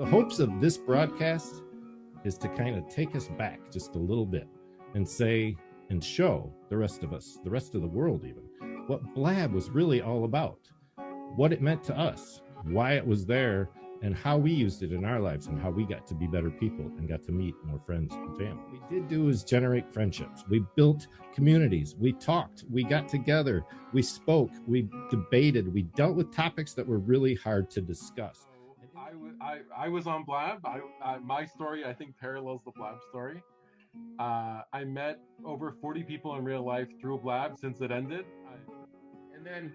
The hopes of this broadcast is to kind of take us back just a little bit and say and show the rest of us, the rest of the world even, what Blab was really all about, what it meant to us, why it was there, and how we used it in our lives and how we got to be better people and got to meet more friends and family. What we did do is generate friendships. We built communities. We talked. We got together. We spoke. We debated. We dealt with topics that were really hard to discuss. I was on Blab. My story, I think, parallels the Blab story. I met over 40 people in real life through Blab since it ended. And then,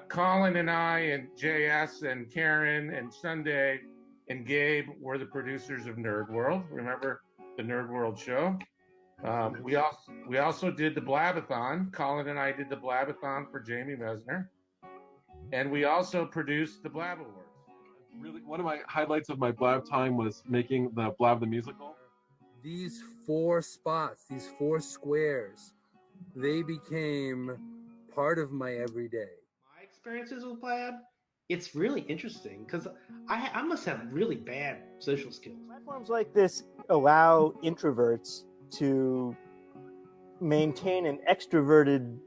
Colin and I and JS and Karen and Sunday and Gabe were the producers of Nerd World. Remember the Nerd World show? We also did the Blabathon. Colin and I did the Blabathon for Jamie Mesner. And we also produced the Blab Awards. Really, one of my highlights of my Blab time was making the Blab the musical. These 4 spots, these 4 squares, they became part of my everyday. My experiences with Blab, it's really interesting because I must have really bad social skills. Platforms like this allow introverts to maintain an extroverted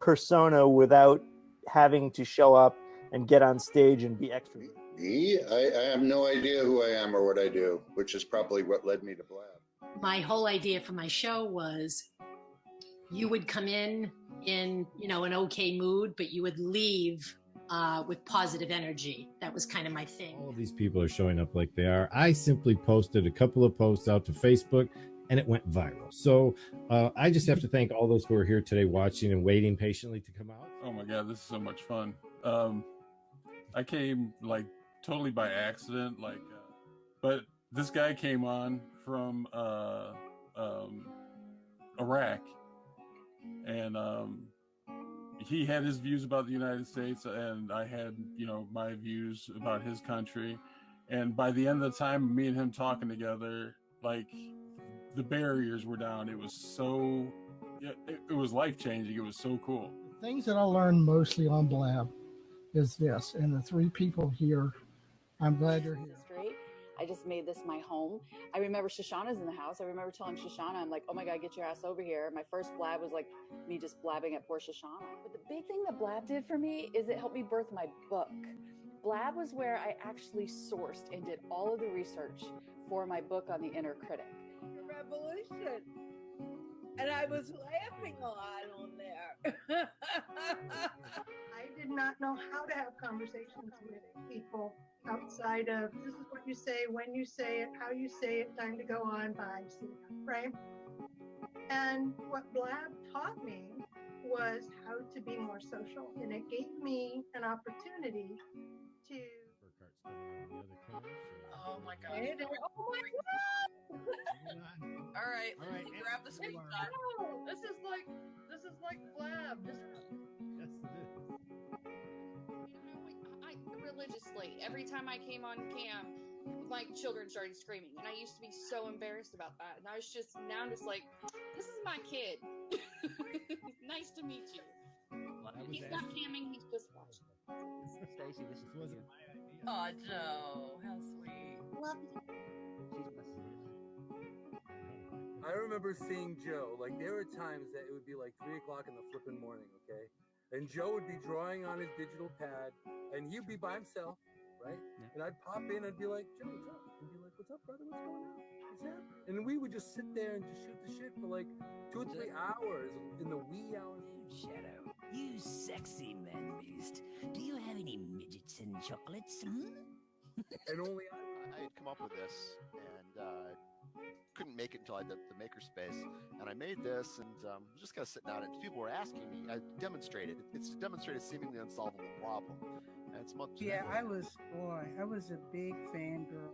persona without having to show up and get on stage and be extroverted. I have no idea who I am or what I do, which is probably what led me to Blab. My whole idea for my show was you would come in an okay mood, but you would leave with positive energy. That was kind of my thing. All of these people are showing up like they are. I simply posted a couple of posts out to Facebook and it went viral. So I just have to thank all those who are here today watching and waiting patiently to come out. Oh my God, this is so much fun. I came totally by accident, but this guy came on from Iraq, and he had his views about the United States, and I had my views about his country. And by the end of the time, me and him talking together, the barriers were down. It was so, it was life changing. It was so cool. The things that I learned mostly on Blab is this, and the 3 people here, I'm glad they're here. I just made this my home. I remember Shoshana's in the house. I remember telling Shoshana, I'm like, oh my God, get your ass over here. My first Blab was like me just blabbing at poor Shoshana. But the big thing that Blab did for me is it helped me birth my book. Blab was where I actually sourced and did all of the research for my book on the inner critic. Revolution. And I was laughing a lot on there. I did not know how to have conversations with people outside of this is what you say, when you say it, how you say it, time to go on, bye, see ya, right? And what Blab taught me was how to be more social, and it gave me an opportunity to. Oh my God! Oh my God! All right, grab the screenshot. This is like Blab. Yes, it is. Religiously, every time I came on cam, my children started screaming, and I used to be so embarrassed about that. And now I'm just like, this is my kid. Nice to meet you. He's not camming, he's just watching. Stacy, this wasn't my idea. Oh, Joe, how sweet. Love you. I remember seeing Joe, there were times that it would be 3 o'clock in the flipping morning, okay? And Joe would be drawing on his digital pad, and he'd be by himself, right? Yeah. And I'd pop in, I'd be like, Joe, what's up? And be like, what's up, brother? What's going on? What's happening? And we would just sit there and just shoot the shit for 2 or 3 hours in the wee hours. Shadow, you sexy man beast. Do you have any midgets and chocolates? And only I had come up with this, and couldn't make it until I did the makerspace, and I made this, and just kind of sitting on it. People were asking me. I demonstrated. It's to demonstrate a seemingly unsolvable problem, and it's much. Yeah, I was a big fangirl